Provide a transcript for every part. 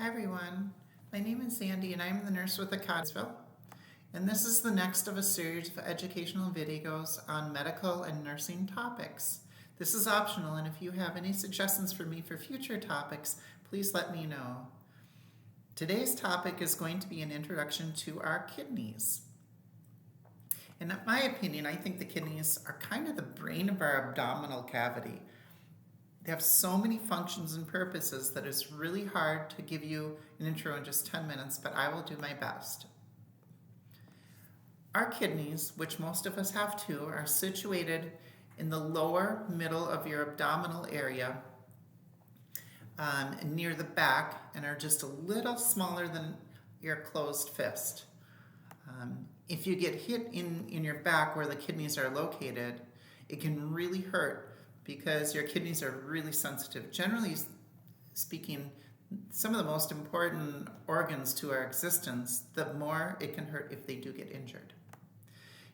Hi everyone, my name is Sandy and I'm the nurse with the Cogsville. And this is the next of a series of educational videos on medical and nursing topics. This is optional, and if you have any suggestions for me for future topics, please let me know. Today's topic is going to be an introduction to our kidneys. And in my opinion, I think the kidneys are kind of the brain of our abdominal cavity. They have so many functions and purposes that it's really hard to give you an intro in just 10 minutes, but I will do my best. Our kidneys, which most of us have too, are situated in the lower middle of your abdominal area, near the back, and are just a little smaller than your closed fist. If you get hit in your back where the kidneys are located, it can really hurt because your kidneys are really sensitive. Generally speaking, some of the most important organs to our existence, the more it can hurt if they do get injured.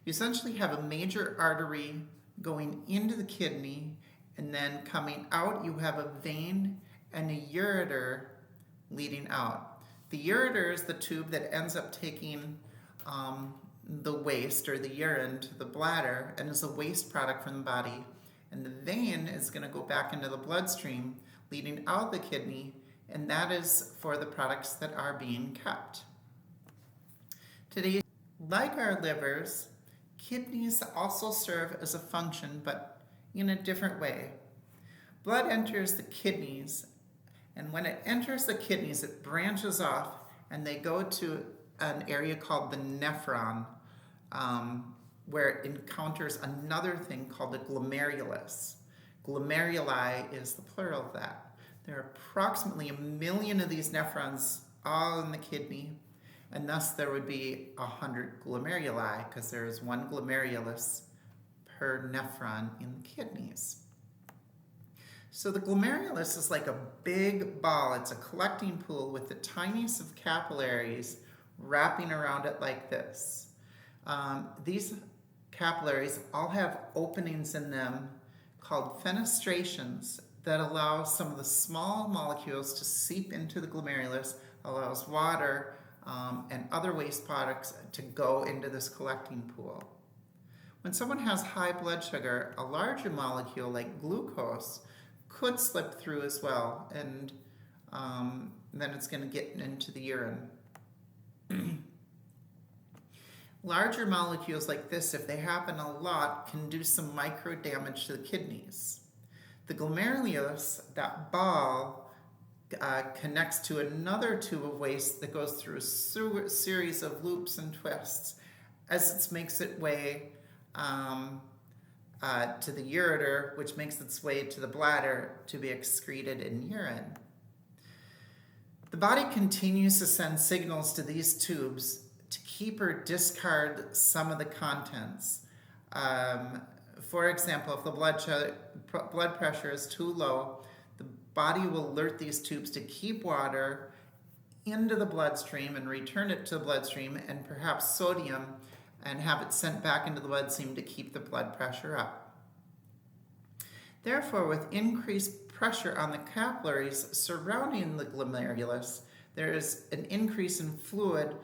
You essentially have a major artery going into the kidney, and then coming out you have a vein and a ureter leading out. The ureter is the tube that ends up taking the waste or the urine to the bladder and is a waste product from the body. And the vein is going to go back into the bloodstream, leading out the kidney, and that is for the products that are being kept. Today, like our livers, kidneys also serve as a function, but in a different way. Blood enters the kidneys, and when it enters the kidneys, it branches off, and they go to an area called the nephron, where it encounters another thing called the glomerulus. Glomeruli is the plural of that. There are approximately 1 million of these nephrons all in the kidney, and thus there would be 100 glomeruli because there is one glomerulus per nephron in the kidneys. So the glomerulus is like a big ball. It's a collecting pool with the tiniest of capillaries wrapping around it like this. These capillaries all have openings in them called fenestrations that allow some of the small molecules to seep into the glomerulus, allows water and other waste products to go into this collecting pool. When someone has high blood sugar, a larger molecule like glucose could slip through as well, and then it's going to get into the urine. Larger molecules like this, if they happen a lot, can do some micro damage to the kidneys. The glomerulus, that ball, connects to another tube of waste that goes through a series of loops and twists as it makes its way to the ureter, which makes its way to the bladder to be excreted in urine. The body continues to send signals to these tubes to keep or discard some of the contents. For example, if the blood pressure is too low, the body will alert these tubes to keep water into the bloodstream and return it to the bloodstream, and perhaps sodium, and have it sent back into the bloodstream to keep the blood pressure up. Therefore, with increased pressure on the capillaries surrounding the glomerulus, there is an increase in fluid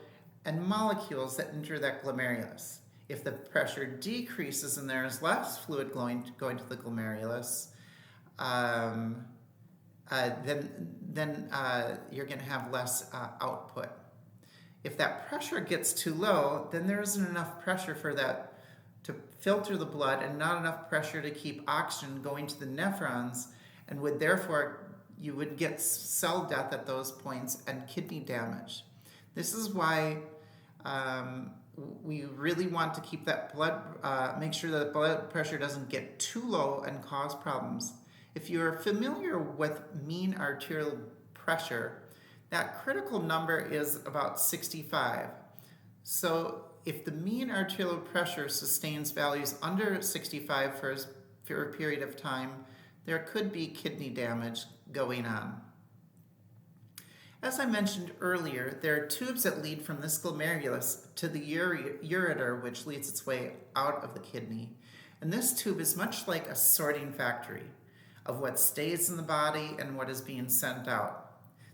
and molecules that enter that glomerulus. If the pressure decreases and there is less fluid going to the glomerulus, then you're going to have less output. If that pressure gets too low, then there isn't enough pressure for that to filter the blood and not enough pressure to keep oxygen going to the nephrons, and you would get cell death at those points and kidney damage. This is why we really want to keep that make sure that blood pressure doesn't get too low and cause problems. If you're familiar with mean arterial pressure, that critical number is about 65. So if the mean arterial pressure sustains values under 65 for a period of time, there could be kidney damage going on. As I mentioned earlier, there are tubes that lead from this glomerulus to the ureter, which leads its way out of the kidney. And this tube is much like a sorting factory of what stays in the body and what is being sent out.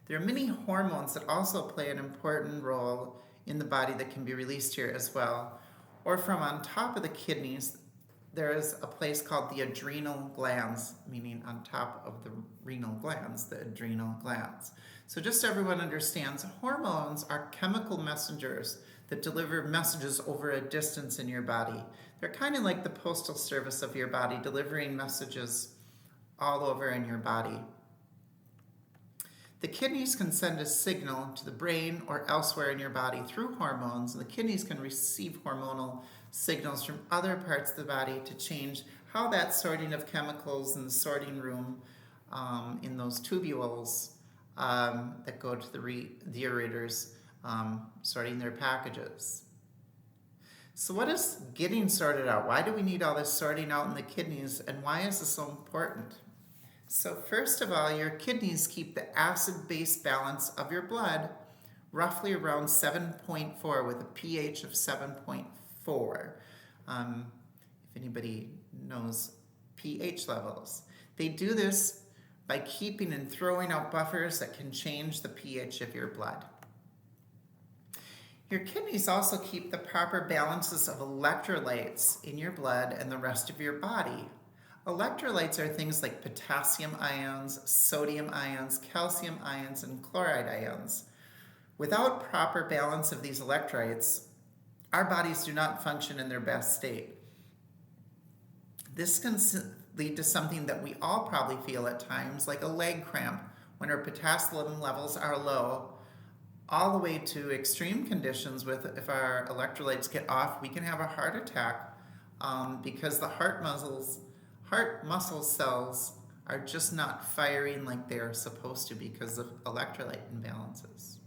There are many hormones that also play an important role in the body that can be released here as well. Or from on top of the kidneys, there is a place called the adrenal glands, meaning on top of the renal glands, the adrenal glands. So just so everyone understands, hormones are chemical messengers that deliver messages over a distance in your body. They're kind of like the postal service of your body, delivering messages all over in your body. The kidneys can send a signal to the brain or elsewhere in your body through hormones, and the kidneys can receive hormonal signals from other parts of the body to change how that sorting of chemicals in the sorting room in those tubules that go to the ureters sorting their packages. So what is getting sorted out? Why do we need all this sorting out in the kidneys, and why is this so important? So first of all, your kidneys keep the acid-base balance of your blood roughly around 7.4 with a pH of 7.4. If anybody knows pH levels. They do this by keeping and throwing out buffers that can change the pH of your blood. Your kidneys also keep the proper balances of electrolytes in your blood and the rest of your body. Electrolytes are things like potassium ions, sodium ions, calcium ions, and chloride ions. Without proper balance of these electrolytes, our bodies do not function in their best state. This can lead to something that we all probably feel at times, like a leg cramp, when our potassium levels are low, all the way to extreme conditions with if our electrolytes get off, we can have a heart attack because the heart muscle cells are just not firing like they're supposed to because of electrolyte imbalances.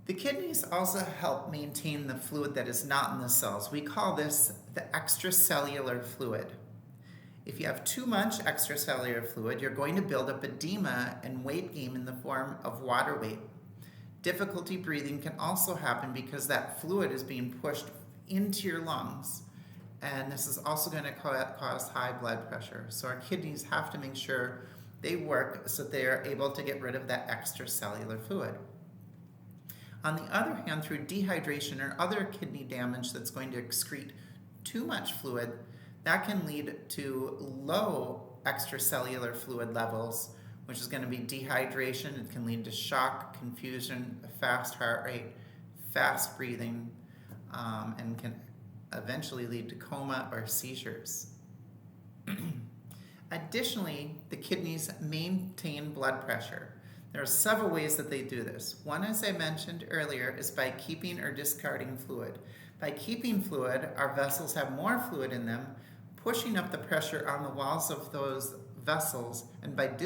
The kidneys also help maintain the fluid that is not in the cells. We call this the extracellular fluid. If you have too much extracellular fluid, you're going to build up edema and weight gain in the form of water weight. Difficulty breathing can also happen because that fluid is being pushed into your lungs, and this is also going to cause high blood pressure. So our kidneys have to make sure they work so they are able to get rid of that extracellular fluid. On the other hand, through dehydration or other kidney damage that's going to excrete too much fluid, that can lead to low extracellular fluid levels, which is going to be dehydration. It can lead to shock, confusion, a fast heart rate, fast breathing, and can eventually lead to coma or seizures. Additionally, the kidneys maintain blood pressure. There are several ways that they do this. One, as I mentioned earlier, is by keeping or discarding fluid. By keeping fluid, our vessels have more fluid in them, pushing up the pressure on the walls of those vessels, and when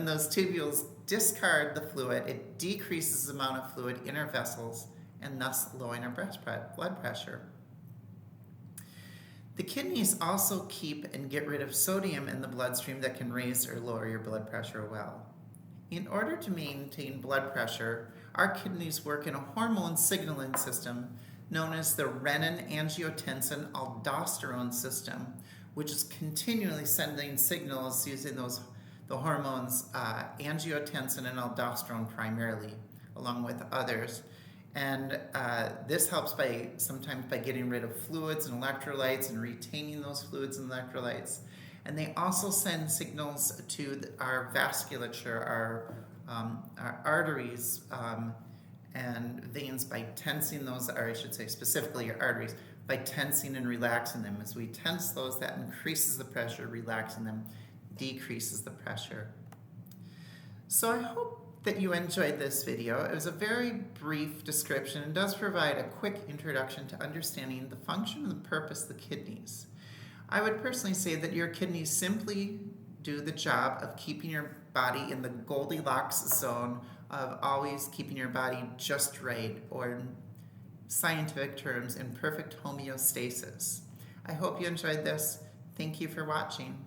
those tubules discard the fluid, it decreases the amount of fluid in our vessels and thus lowering our blood pressure. The kidneys also keep and get rid of sodium in the bloodstream that can raise or lower your blood pressure well. In order to maintain blood pressure, our kidneys work in a hormone signaling system known as the renin-angiotensin-aldosterone system, which is continually sending signals using the hormones angiotensin and aldosterone primarily, along with others. And this helps sometimes by getting rid of fluids and electrolytes and retaining those fluids and electrolytes. And they also send signals to our vasculature, our arteries and veins by tensing those, or I should say specifically your arteries, by tensing and relaxing them. As we tense those, that increases the pressure. Relaxing them decreases the pressure. So I hope that you enjoyed this video. It was a very brief description and does provide a quick introduction to understanding the function and the purpose of the kidneys. I would personally say that your kidneys simply do the job of keeping your body in the Goldilocks zone of always keeping your body just right, or in scientific terms, in perfect homeostasis. I hope you enjoyed this. Thank you for watching.